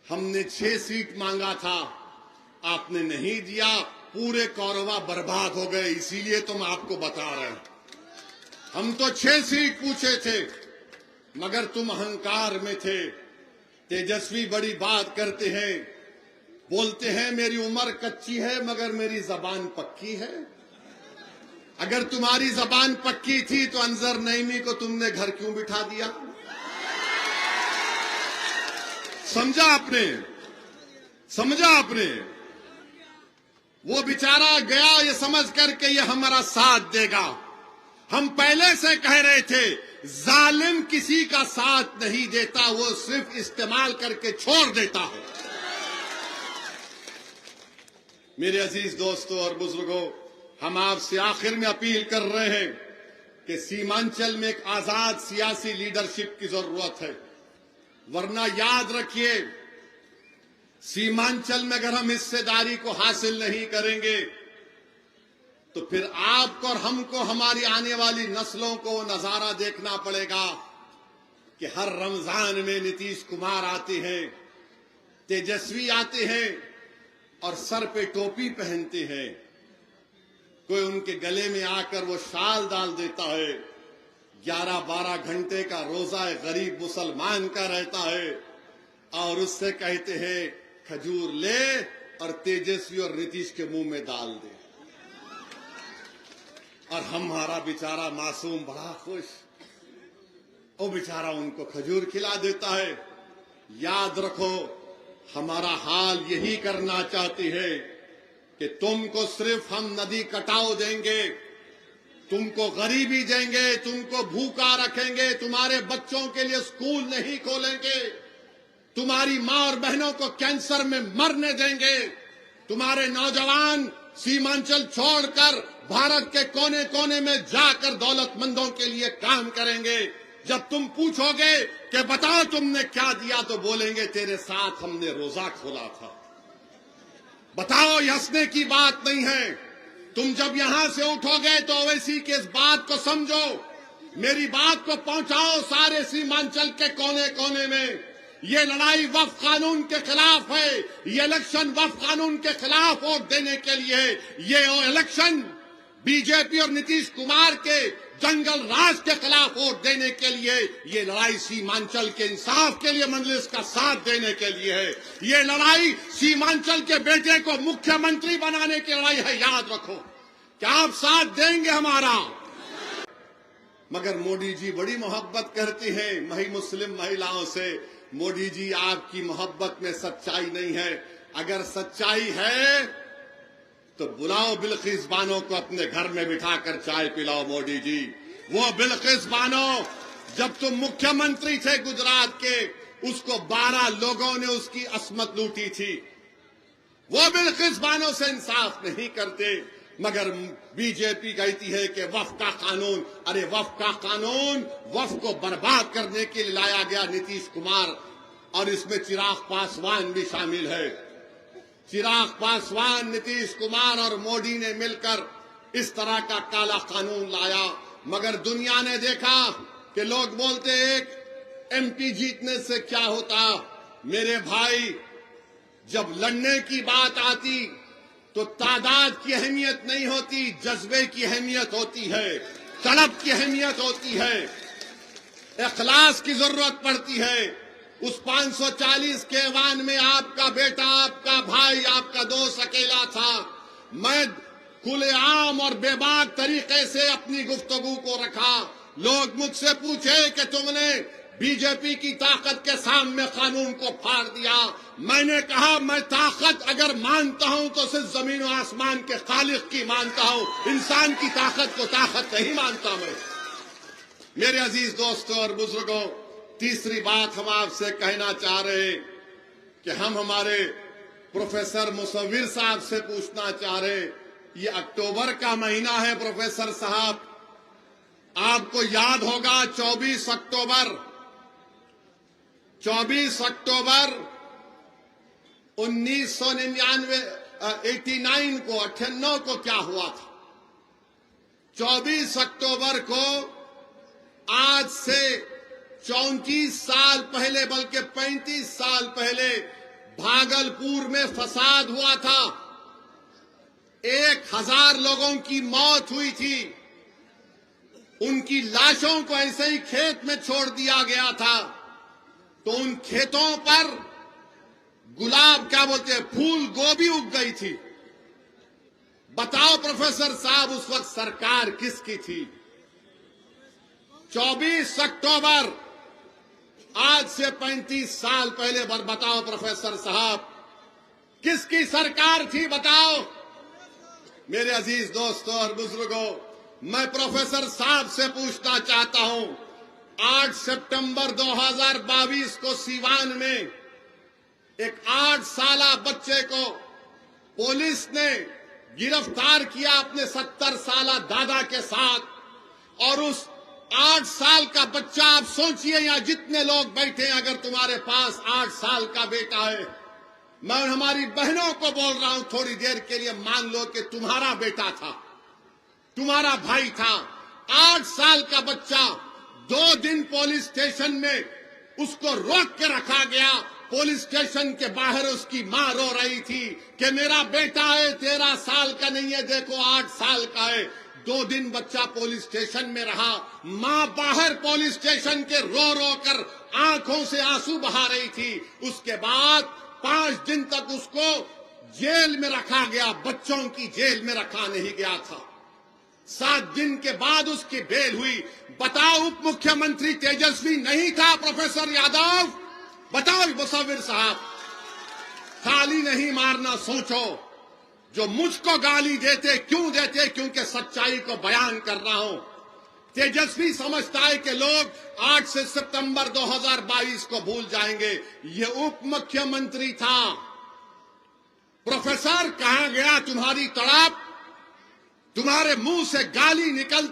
हमने 6 सीट मांगा था, आपने नहीं दिया, पूरे कौरवा बर्बाद हो गए, इसीलिए तुम आपको बता रहे हैं। हम तो 6 सीट पूछे थे, मगर तुम अहंकार में थे। तेजस्वी बड़ी बात करते हैं, बोलते हैं मेरी उम्र कच्ची है मगर मेरी जबान पक्की है। अगर तुम्हारी जबान पक्की थी तो अंजर नईमी को तुमने घर क्यों बिठा दिया? समझा आपने? समझा आपने? वो बेचारा गया ये समझ करके ये हमारा साथ देगा। हम पहले से कह रहे थे जालिम किसी का साथ नहीं देता, वो सिर्फ इस्तेमाल करके छोड़ देता है। मेरे अजीज दोस्तों और बुजुर्गों, हम आपसे आखिर में अपील कर रहे हैं कि सीमांचल में एक आजाद सियासी लीडरशिप की जरूरत है, वरना याद रखिए सीमांचल में अगर हम हिस्सेदारी को हासिल नहीं करेंगे तो फिर आपको और हमको, हमारी आने वाली नस्लों को नजारा देखना पड़ेगा कि हर रमजान में नीतीश कुमार आते हैं, तेजस्वी आते हैं और सर पे टोपी पहनते हैं, कोई उनके गले में आकर वो शाल डाल देता है, 11-12 घंटे का रोजा गरीब मुसलमान का रहता है और उससे कहते हैं खजूर ले और तेजस्वी और नीतीश के मुंह में डाल दे, और हमारा बेचारा मासूम बड़ा खुश, वो बेचारा उनको खजूर खिला देता है। याद रखो हमारा हाल यही करना चाहती है कि तुमको सिर्फ हम नदी कटाव देंगे, तुमको गरीबी देंगे, तुमको भूखा रखेंगे, तुम्हारे बच्चों के लिए स्कूल नहीं खोलेंगे, तुम्हारी मां और बहनों को कैंसर में मरने देंगे, तुम्हारे नौजवान सीमांचल छोड़कर भारत के कोने कोने में जाकर दौलतमंदों के लिए काम करेंगे। जब तुम पूछोगे कि बताओ तुमने क्या दिया, तो बोलेंगे तेरे साथ हमने रोजा खोला था। बताओ, ये हंसने की बात नहीं है। तुम जब यहां से उठोगे तो ओवैसी के इस बात को समझो, मेरी बात को पहुंचाओ सारे सीमांचल के कोने कोने में। ये लड़ाई वक्फ कानून के खिलाफ है, ये इलेक्शन वक्फ कानून के खिलाफ वोट देने के लिए, ये इलेक्शन बीजेपी और नीतीश कुमार के जंगल राज के खिलाफ वोट देने के लिए, ये लड़ाई सीमांचल के इंसाफ के लिए मजलिस का साथ देने के लिए है, ये लड़ाई सीमांचल के बेटे को मुख्यमंत्री बनाने की लड़ाई है। याद रखो, क्या आप साथ देंगे हमारा? मगर मोदी जी बड़ी मोहब्बत करती हैं मुस्लिम महिलाओं से। मोदी जी, आपकी मोहब्बत में सच्चाई नहीं है। अगर सच्चाई है तो बुलाओ बिल्किस बानो को अपने घर में बिठाकर चाय पिलाओ। मोदी जी, वो बिल्किस बानो जब तुम मुख्यमंत्री थे गुजरात के, उसको 12 लोगों ने उसकी अस्मत लूटी थी। वो बिल्किस बानो से इंसाफ नहीं करते। मगर बीजेपी कहती है कि वक्फ का कानून, अरे वक्फ का कानून वक्फ को बर्बाद करने के लिए लाया गया नीतीश कुमार, और इसमें चिराग पासवान भी शामिल है। चिराग पासवान, नीतीश कुमार और मोदी ने मिलकर इस तरह का काला कानून लाया। मगर दुनिया ने देखा कि लोग बोलते एक एमपी जीतने से क्या होता। मेरे भाई, जब लड़ने की बात आती तो तादाद की अहमियत नहीं होती, जज्बे की अहमियत होती है, तलब की अहमियत होती है, इखलास की जरूरत पड़ती है। उस 540 के ऐवान में आपका बेटा, आपका भाई, आपका दोस्त अकेला था। मैं खुलेआम और बेबाक तरीके से अपनी गुफ्तगू को रखा। लोग मुझसे पूछे कि तुमने बीजेपी की ताकत के सामने कानून को फाड़ दिया। मैंने कहा, मैं ताकत अगर मानता हूं तो सिर्फ जमीन और आसमान के खालिक की मानता हूं, इंसान की ताकत को ताकत नहीं मानता मैं। मेरे अजीज दोस्तों और बुजुर्गों, तीसरी बात हम आपसे कहना चाह रहे हैं कि हम हमारे प्रोफेसर मुसव्विर साहब से पूछना चाह रहे हैं। ये अक्टूबर का महीना है प्रोफेसर साहब, आपको याद होगा 24 अक्टूबर 1999 89 को 98 को क्या हुआ था। 24 अक्टूबर को आज से 34 साल पहले, बल्कि 35 साल पहले भागलपुर में फसाद हुआ था, 1000 लोगों की मौत हुई थी, उनकी लाशों को ऐसे ही खेत में छोड़ दिया गया था, तो उन खेतों पर गुलाब क्या बोलते हैं, फूल गोभी उग गई थी। बताओ प्रोफेसर साहब, उस वक्त सरकार किसकी थी? 24 अक्टूबर, आज से 35 साल पहले, बताओ प्रोफेसर साहब, किसकी सरकार थी? बताओ मेरे अजीज दोस्तों और बुजुर्गों, मैं प्रोफेसर साहब से पूछना चाहता हूं, 8 सितंबर 2022 को सीवान में एक 8 साला बच्चे को पुलिस ने गिरफ्तार किया अपने 70 साला दादा के साथ, और उस 8 साल का बच्चा, आप सोचिए यहां जितने लोग बैठे हैं, अगर तुम्हारे पास 8 साल का बेटा है, मैं हमारी बहनों को बोल रहा हूं, थोड़ी देर के लिए मान लो कि तुम्हारा बेटा था, तुम्हारा भाई था, 8 साल का बच्चा, 2 दिन पुलिस स्टेशन में उसको रोक के रखा गया। पुलिस स्टेशन के बाहर उसकी मां रो रही थी कि मेरा बेटा है, 13 साल का नहीं है, देखो 8 साल का है। 2 दिन बच्चा पुलिस स्टेशन में रहा, मां बाहर पुलिस स्टेशन के रो रो कर आंखों से आंसू बहा रही थी। उसके बाद 5 दिन तक उसको जेल में रखा गया, बच्चों की जेल में रखा नहीं गया था। 7 दिन के बाद उसकी बेल हुई। बताओ उप मुख्यमंत्री तेजस्वी नहीं था प्रोफेसर यादव? बताओ मुसव्विर साहब, ताली नहीं मारना, सोचो। जो मुझको गाली देते, क्यों देते? क्योंकि सच्चाई को बयान कर रहा हूं। तेजस्वी समझता है कि लोग 8 सितंबर 2022 को भूल जाएंगे। ये उप मुख्यमंत्री था। प्रोफेसर, कहां गया तुम्हारी तड़प? तुम्हारे मुंह से गाली निकल